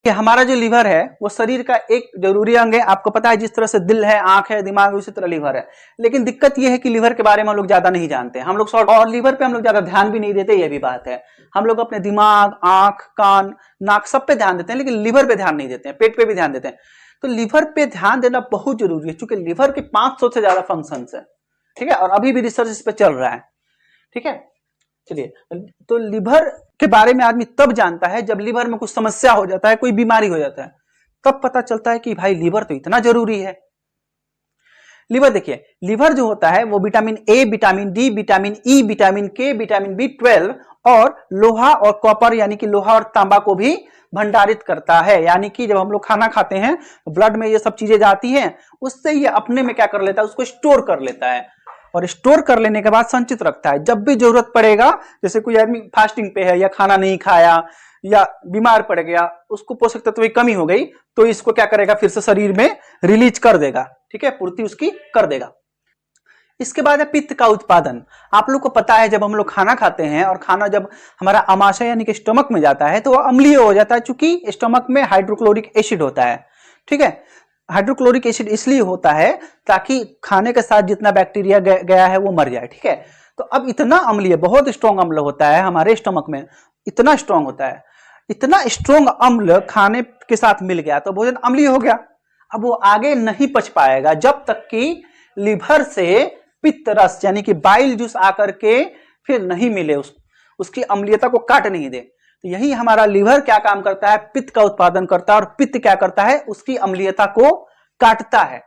कि हमारा जो लीवर है वो शरीर का एक जरूरी अंग है। आपको पता है जिस तरह से दिल है, आंख है, दिमाग है, उसी तरह लीवर है। लेकिन दिक्कत यह है कि लीवर के बारे में हम लोग ज्यादा नहीं जानते, हम लोग शॉर्ट, और लीवर पे हम लोग ज्यादा ध्यान भी नहीं देते, ये भी बात है। हम लोग अपने दिमाग, आंख, कान, नाक सब पे ध्यान देते हैं, लेकिन लीवर पे ध्यान नहीं देते हैं, पेट पे भी ध्यान देते हैं। तो लीवर पे ध्यान देना बहुत जरूरी है, क्योंकि लीवर के 500 से ज्यादा फंक्शंस है, ठीक है, और अभी भी रिसर्च इस पे चल रहा है, ठीक है। चलिए, तो लीवर के बारे में आदमी तब जानता है जब लीवर में कुछ समस्या हो जाता है, कोई बीमारी हो जाता है, तब पता चलता है कि भाई लीवर तो इतना जरूरी है। लीवर देखिए, लीवर जो होता है वो vitamin A, vitamin D, vitamin E, vitamin के, विटामिन B12 और लोहा और कॉपर यानी कि लोहा और तांबा को भी भंडारित करता है। यानी कि जब हम लोग खाना खाते हैं ब्लड में ये सब चीजें जाती हैं, उससे ये अपने में क्या कर लेता है, उसको स्टोर कर लेता है, और स्टोर कर लेने के बाद संचित रखता है। जब भी जरूरत पड़ेगा, जैसे कोई आदमी फास्टिंग पे है या खाना नहीं खाया या बीमार पड़ गया, उसको पोषक तत्व की कमी हो गई, तो इसको क्या करेगा, फिर से शरीर में रिलीज कर देगा, ठीक है, पूर्ति उसकी कर देगा। इसके बाद है पित्त का उत्पादन। आप लोग को पता है जब हम लोग खाना खाते हैं और खाना जब हमारा आमाशय यानी कि स्टमक में जाता है तो वह अम्लीय हो जाता है, चूंकि स्टमक में हाइड्रोक्लोरिक एसिड होता है, ठीक है। हाइड्रोक्लोरिक एसिड इसलिए होता है ताकि खाने के साथ जितना बैक्टीरिया गया है वो मर जाए, ठीक है। तो अब इतना अम्लीय, बहुत स्ट्रॉन्ग अम्ल होता है हमारे स्टमक में, इतना स्ट्रॉन्ग होता है, इतना स्ट्रॉन्ग अम्ल खाने के साथ मिल गया तो भोजन अम्लीय हो गया। अब वो आगे नहीं पच पाएगा जब तक कि लिवर से पित्त रस यानी कि बाइल जूस आकर के फिर नहीं मिले, उसकी अम्लीयता को काट नहीं दे। तो यही हमारा लिवर क्या काम करता है, पित्त का उत्पादन करता है, और पित्त क्या करता है, उसकी अम्लीयता को काटता है।